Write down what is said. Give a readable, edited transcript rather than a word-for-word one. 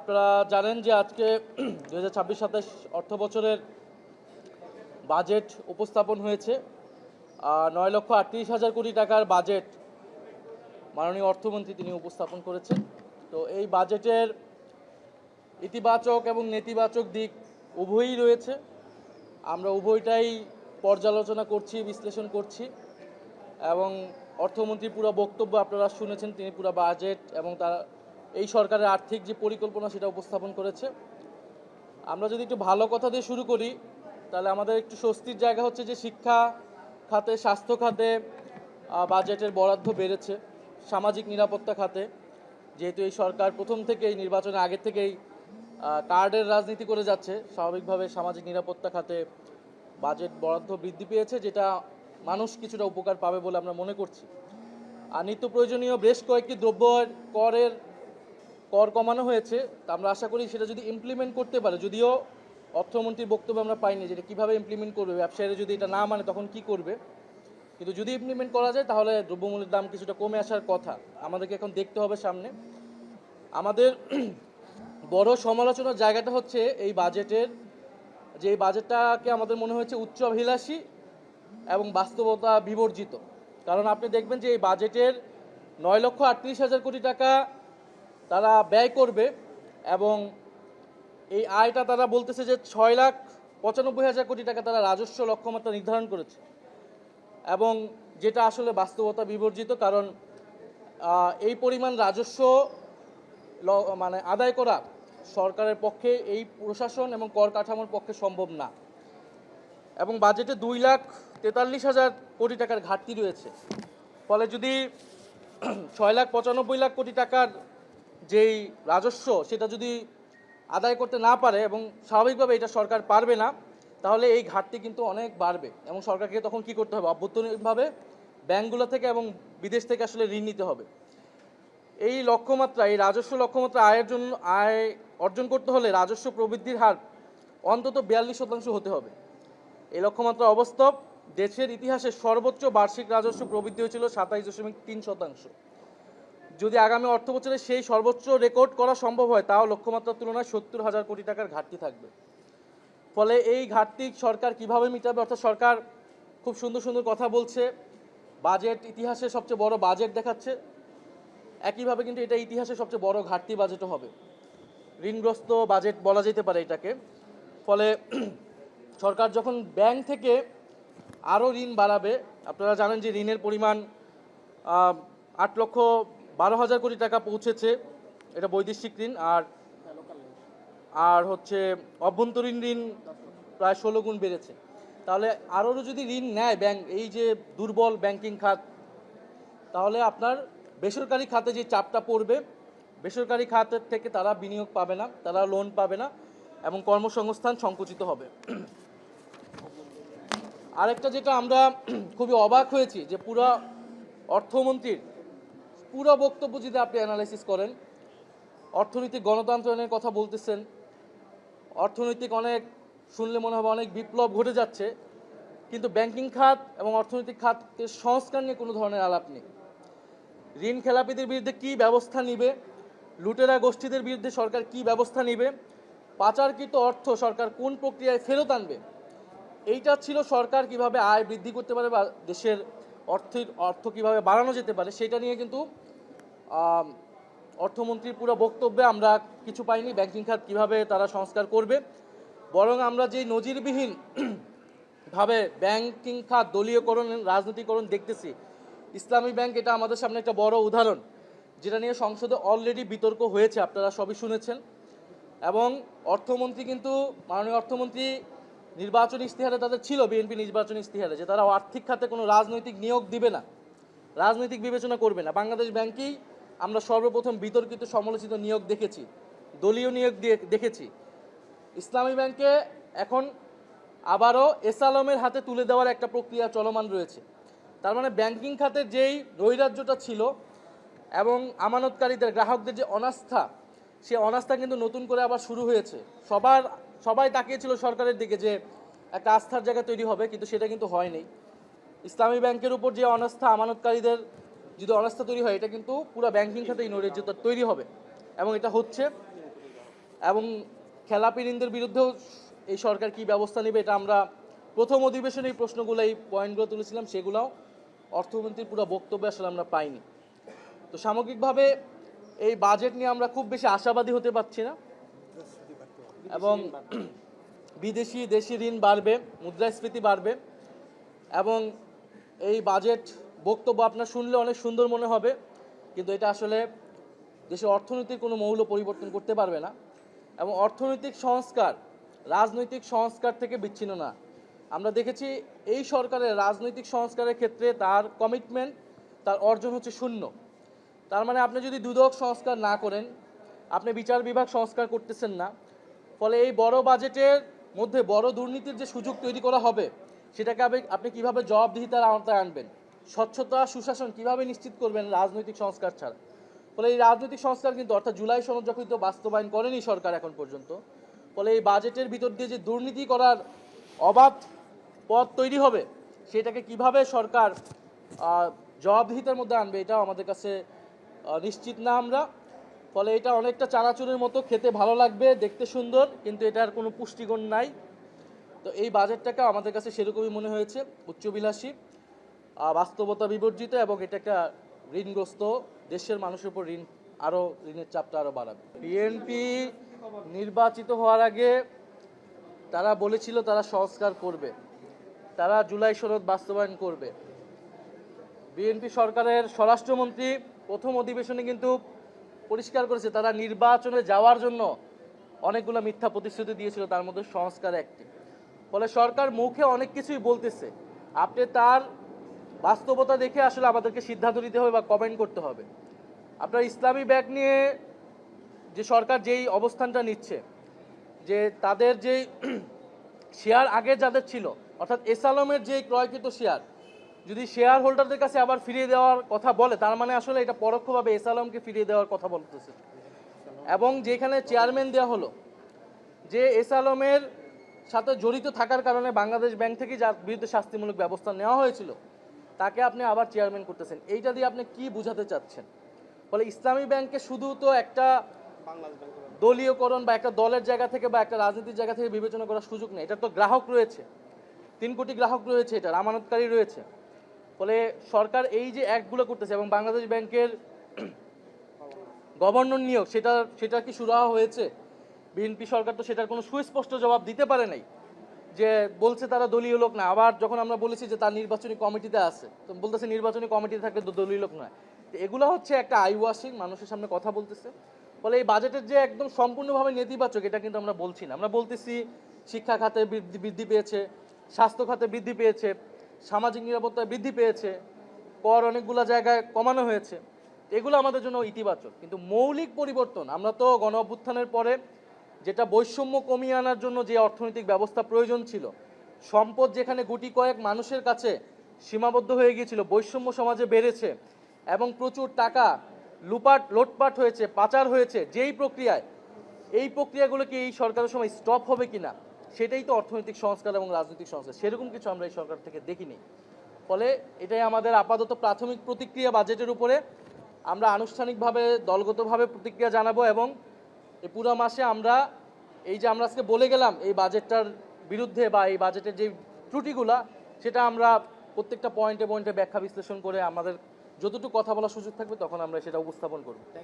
আপনারা জানেন যে আজকে 2026-27 অর্থ বছরের বাজেট উপস্থাপন হয়েছে। 9,38,000 কোটি টাকার বাজেট মাননীয় অর্থমন্ত্রী তিনি উপস্থাপন করেছেন। তো এই বাজেটের ইতিবাচক এবং নেতিবাচক দিক উভয়ই রয়েছে। আমরা উভয়টাই পর্যালোচনা করছি, বিশ্লেষণ করছি এবং অর্থমন্ত্রীর পুরো বক্তব্য আপনারা শুনেছেন। তিনি পুরো বাজেট এবং তার এই সরকারের আর্থিক যে পরিকল্পনা সেটা উপস্থাপন করেছে। আমরা যদি একটু ভালো কথা দিয়ে শুরু করি তাহলে আমাদের একটু স্বস্তির জায়গা হচ্ছে যে শিক্ষা খাতে, স্বাস্থ্য খাতে বাজেটের বরাদ্দ বেড়েছে। সামাজিক নিরাপত্তা খাতে, যেহেতু এই সরকার প্রথম থেকেই নির্বাচনের আগে থেকেই কার্ডের রাজনীতি করে যাচ্ছে, স্বাভাবিকভাবে সামাজিক নিরাপত্তা খাতে বাজেট বরাদ্দ বৃদ্ধি পেয়েছে, যেটা মানুষ কিছুটা উপকার পাবে বলে আমরা মনে করছি। আর নিত্য প্রয়োজনীয় বেশ কয়েকটি দ্রব্যের কর কমানো হয়েছে। তা আমরা আশা করি সেটা যদি ইমপ্লিমেন্ট করতে পারে, যদিও অর্থমন্ত্রীর বক্তব্য আমরা পাইনি যেটা কীভাবে ইমপ্লিমেন্ট করবে, ব্যবসায়ীরা যদি এটা না মানে তখন কি করবে, কিন্তু যদি ইমপ্লিমেন্ট করা যায় তাহলে দ্রব্যমূল্যের দাম কিছুটা কমে আসার কথা। আমাদেরকে এখন দেখতে হবে সামনে। আমাদের বড় সমালোচনার জায়গাটা হচ্ছে এই বাজেটের, যে এই বাজেটটাকে আমাদের মনে হয়েছে উচ্চাভিলাষী এবং বাস্তবতা বিবর্জিত। কারণ আপনি দেখবেন যে এই বাজেটের 9,38,000 কোটি টাকা তারা ব্যয় করবে এবং এই আয়টা তারা বলতেছে যে 6,95,000 কোটি টাকা তারা রাজস্ব লক্ষ্যমাত্রা নির্ধারণ করেছে, এবং যেটা আসলে বাস্তবতা বিবর্জিত। কারণ এই পরিমাণ রাজস্ব মানে আদায় করা সরকারের পক্ষে, এই প্রশাসন এবং কর কাঠামোর পক্ষে সম্ভব না। এবং বাজেটে 2,43,000 কোটি টাকার ঘাটতি রয়েছে। ফলে যদি 6,95,000 কোটি টাকার যেই রাজস্ব সেটা যদি আদায় করতে না পারে, এবং স্বাভাবিকভাবে এটা সরকার পারবে না, তাহলে এই ঘাটতি কিন্তু অনেক বাড়বে এবং সরকারকে তখন কি করতে হবে, অভ্যন্তরীণভাবে ব্যাংকগুলো থেকে এবং বিদেশ থেকে আসলে ঋণ নিতে হবে। এই লক্ষ্যমাত্রা, এই রাজস্ব লক্ষ্যমাত্রা আয় অর্জন করতে হলে রাজস্ব প্রবৃদ্ধির হার অন্তত 42% হতে হবে। এই লক্ষ্যমাত্রা অবাস্তব। দেশের ইতিহাসে সর্বোচ্চ বার্ষিক রাজস্ব প্রবৃদ্ধি হয়েছিল 27.3%। যদি আগামী অর্থ বছরে সেই সর্বোচ্চ রেকর্ড করা সম্ভব হয়, তাও লক্ষ্যমাত্রার তুলনায় 70,000 কোটি টাকার ঘাটতি থাকবে। ফলে এই ঘাটতি সরকার কিভাবে মিটাবে? অর্থাৎ সরকার খুব সুন্দর সুন্দর কথা বলছে, বাজেট ইতিহাসে সবচেয়ে বড় বাজেট দেখাচ্ছে, একইভাবে কিন্তু এটা ইতিহাসে সবচেয়ে বড় ঘাটতি বাজেটও হবে। ঋণগ্রস্ত বাজেট বলা যেতে পারে এটাকে। ফলে সরকার যখন ব্যাংক থেকে আরও ঋণ বাড়াবে, আপনারা জানেন যে ঋণের পরিমাণ 8,12,000 কোটি টাকা পৌঁছেছে, এটা বৈদেশিক ঋণ। আর হচ্ছে অভ্যন্তরীণ ঋণ প্রায় 16 গুণ বেড়েছে। তাহলে আরও যদি ঋণ নেয় ব্যাংক, এই যে দুর্বল ব্যাংকিং খাত, তাহলে আপনার বেসরকারি খাতে যে চাপটা পড়বে, বেসরকারি খাতের থেকে তারা বিনিয়োগ পাবে না, তারা লোন পাবে না এবং কর্মসংস্থান সংকুচিত হবে। আরেকটা যেটা আমরা খুবই অবাক হয়েছি, যে পুরো অর্থমন্ত্রীর পুরো বক্তব্য যদি আপনি অ্যানালাইসিস করেন, অর্থনৈতিক গণতন্ত্রের কথা বলতেছেন, অর্থনৈতিক অনেক শুনলে মনে হবে অনেক বিপ্লব ঘটে যাচ্ছে, কিন্তু ব্যাংকিং খাত এবং অর্থনৈতিক খাতের সংস্কার নিয়ে কোনো ধরনের আলাপ নেই। ঋণ খেলাপিদের বিরুদ্ধে কী ব্যবস্থা নিবে, লুটেরা গোষ্ঠীদের বিরুদ্ধে সরকার কী ব্যবস্থা নিবে, পাচারকৃত অর্থ সরকার কোন প্রক্রিয়ায় ফেরত আনবে, এইটা ছিল সরকার কিভাবে আয় বৃদ্ধি করতে পারে বা দেশের অর্থ কিভাবে বাড়ানো যেতে পারে, সেটা নিয়ে কিন্তু অর্থমন্ত্রীর পুরো বক্তব্যে আমরা কিছু পাইনি। ব্যাংকিং খাত কিভাবে তারা সংস্কার করবে, বরং আমরা যেই নজিরবিহীন ভাবে ব্যাংকিং খাত দলীয়করণ, রাজনীতিকরণ দেখতেছি, ইসলামী ব্যাংক এটা আমাদের সামনে একটা বড় উদাহরণ, যেটা নিয়ে সংসদে অলরেডি বিতর্ক হয়েছে, আপনারা সবই শুনেছেন। এবং অর্থমন্ত্রী কিন্তু, মাননীয় অর্থমন্ত্রী নির্বাচনী ইশতেহারে তাদের ছিল, বিএনপি নির্বাচনী ইশতেহারে, যে তারা আর্থিক খাতে কোনো রাজনৈতিক নিয়োগ দিবে না, রাজনৈতিক বিবেচনা করবে না। বাংলাদেশ ব্যাংকেই আমরা সর্বপ্রথম বিতর্কিত সমালোচিত নিয়োগ দেখেছি, দলীয় নিয়োগ দেখেছি। ইসলামী ব্যাংকে এখন আবারও এস আলমের হাতে তুলে দেওয়ার একটা প্রক্রিয়া চলমান রয়েছে। তার মানে ব্যাংকিং খাতের যেই নৈরাজ্যটা ছিল এবং আমানতকারীদের, গ্রাহকদের যে অনাস্থা, সে অনাস্থা কিন্তু নতুন করে আবার শুরু হয়েছে। সবাই তাকিয়েছিল সরকারের দিকে যে একটা আস্থার জায়গা তৈরি হবে, কিন্তু সেটা কিন্তু হয়নি। ইসলামী ব্যাংকের উপর যে অনাস্থা, আমানতকারীদের যদি অনাস্থা তৈরি হয়, এটা কিন্তু পুরো ব্যাংকিং খাতে এই নৈরাজ্যতা তৈরি হবে এবং এটা হচ্ছে। এবং খেলাপিঋণদের বিরুদ্ধেও এই সরকার কি ব্যবস্থা নেবে, এটা আমরা প্রথম অধিবেশনে এই প্রশ্নগুলো, এই পয়েন্টগুলো তুলেছিলাম, সেগুলোও অর্থমন্ত্রীর পুরো বক্তব্য আসলে আমরা পাইনি। তো সামগ্রিকভাবে এই বাজেট নিয়ে আমরা খুব বেশি আশাবাদী হতে পারছি না, এবং দেশি ঋণ বাড়বে, মুদ্রাস্ফীতি বাড়বে, এবং এই বাজেট বক্তব্য আপনার শুনলে অনেক সুন্দর মনে হবে, কিন্তু এটা আসলে দেশের অর্থনীতির কোনো মৌল পরিবর্তন করতে পারবে না, এবং অর্থনৈতিক সংস্কার রাজনৈতিক সংস্কার থেকে বিচ্ছিন্ন না। আমরা দেখেছি এই সরকারের রাজনৈতিক সংস্কারের ক্ষেত্রে তার কমিটমেন্ট, তার অর্জন হচ্ছে শূন্য। তার মানে আপনি যদি দুদক সংস্কার না করেন, আপনি বিচার বিভাগ সংস্কার করতেছেন না, ফলে এই বড় বাজেটের মধ্যে বড় দুর্নীতির যে সুযোগ তৈরি করা হবে, সেটাকে আপনি কিভাবে জবাবদিহিতার আওতায় আনবেন, স্বচ্ছতা সুশাসন কিভাবে নিশ্চিত করবেন রাজনৈতিক সংস্কার ছাড়া। ফলে এই রাজনৈতিক সংস্কার কিন্তু, অর্থাৎ জুলাই সনদ যখন বাস্তবায়ন করেনি সরকার এখন পর্যন্ত, ফলে এই বাজেটের ভিতর দিয়ে যে দুর্নীতি করার অবাধ পথ তৈরি হবে, সেটাকে কিভাবে সরকার জবাবদিহিতার মধ্যে আনবে, এটাও আমাদের কাছে নিশ্চিত না আমরা। ফলে এটা অনেকটা চানাচুরের মতো, খেতে ভালো লাগবে, দেখতে সুন্দর, কিন্তু এটার কোনো পুষ্টিগুণ নাই। তো এই বাজেটটাকে আমাদের কাছে সেরকমই মনে হয়েছে, উচ্চবিলাসী, বাস্তবতা বিবর্জিত, এবং এটা একটা ঋণগ্রস্ত দেশের মানুষের উপর ঋণের চাপটা আরও বাড়াবে। বিএনপি নির্বাচিত হওয়ার আগে তারা বলেছিল তারা সংস্কার করবে, তারা জুলাই সনদ বাস্তবায়ন করবে। বিএনপি সরকারের স্বরাষ্ট্রমন্ত্রী প্রথম অধিবেশনে কিন্তু পরিষ্কার করেছে তারা নির্বাচনে যাওয়ার জন্য অনেকগুলো মিথ্যা প্রতিশ্রুতি দিয়েছিল, তার মধ্যে সংস্কার একটি। ফলে সরকার মুখে অনেক কিছুই বলতেছে, আপনি তার বাস্তবতা দেখে আসলে আমাদেরকে সিদ্ধান্ত নিতে হবে বা কমেন্ট করতে হবে। আপনার ইসলামী ব্যাংক নিয়ে যে সরকার যেই অবস্থানটা নিচ্ছে, যে তাদের যেই শেয়ার আগে যাদের ছিল, অর্থাৎ এস আলমের যে ক্রয়কৃত শেয়ার যদি শেয়ার হোল্ডারদের কাছে আবার ফিরিয়ে দেওয়ার কথা বলে, তার মানে আসলে এটা পরোক্ষভাবে এস আলমকে ফিরিয়ে দেওয়ার কথা বলতেছে। এবং যেখানে চেয়ারম্যান দেওয়া হলো, যে এস আলমের সাথে জড়িত থাকার কারণে বাংলাদেশ ব্যাংক থেকে যার বিরুদ্ধে শাস্তিমূলক ব্যবস্থা নেওয়া হয়েছিল, তাকে আপনি আবার চেয়ারম্যান করতেছেন। এইটা দিয়ে আপনি কি বোঝাতে চাচ্ছেন? ফলে ইসলামী ব্যাংককে শুধু তো একটা দলীয়করণ বা একটা দলের জায়গা থেকে বা একটা রাজনীতির জায়গা থেকে বিবেচনা করার সুযোগ নেই। এটা তো গ্রাহক রয়েছে, 3 কোটি গ্রাহক রয়েছে, এটা আমানতকারী রয়েছে। ফলে সরকার এই যে অ্যাক্টগুলো করতেছে, এবং বাংলাদেশ ব্যাংকের গভর্নর নিয়োগ, সেটা কি সুরাহা হয়েছে? বিএনপি সরকার তো সেটার কোনো সুস্পষ্ট জবাব দিতে পারে নাই, যে বলছে তারা দলীয় লোক না। আবার যখন আমরা বলেছি যে তার নির্বাচনী কমিটিতে আছে, তো বলতেছে নির্বাচনী কমিটিতে থাকলে তো দলীয় লোক নয়। তো এগুলো হচ্ছে একটা আই ওয়াশিং, মানুষের সামনে কথা বলতেছে। ফলে এই বাজেটের যে একদম সম্পূর্ণভাবে নেতিবাচক, এটা কিন্তু আমরা বলছি না। আমরা বলতেছি শিক্ষা খাতে বৃদ্ধি পেয়েছে, স্বাস্থ্য খাতে বৃদ্ধি পেয়েছে, সামাজিক নিরাপত্তায় বৃদ্ধি পেয়েছে, কর অনেকগুলো জায়গায় কমানো হয়েছে। এগুলো আমাদের জন্য ইতিবাচক, কিন্তু মৌলিক পরিবর্তন, আমরা তো গণ অভ্যুত্থানের পরে যেটা বৈষম্য কমিয়ে আনার জন্য যে অর্থনৈতিক ব্যবস্থা প্রয়োজন ছিল, সম্পদ যেখানে গুটি কয়েক মানুষের কাছে সীমাবদ্ধ হয়ে গিয়েছিল, বৈষম্য সমাজে বেড়েছে এবং প্রচুর টাকা লোটপাট হয়েছে, পাচার হয়েছে, যেই প্রক্রিয়ায়, এই প্রক্রিয়াগুলো কি এই সরকারের সময় স্টপ হবে কিনা, সেটাই তো অর্থনৈতিক সংস্কার এবং রাজনৈতিক সংস্কার। সেরকম কিছু আমরা এই সরকার থেকে দেখিনি। ফলে এটাই আমাদের আপাতত প্রাথমিক প্রতিক্রিয়া বাজেটের উপরে। আমরা আনুষ্ঠানিকভাবে দলগতভাবে প্রতিক্রিয়া জানাবো, এবং এই পুরো মাসে আমরা এই যে আমরা আজকে বলে গেলাম এই বাজেটটার বিরুদ্ধে বা এই বাজেটের যে ত্রুটিগুলা, সেটা আমরা প্রত্যেকটা পয়েন্টে ব্যাখ্যা বিশ্লেষণ করে আমাদের যতটুকু কথা বলার সুযোগ থাকবে তখন আমরা সেটা উপস্থাপন করব।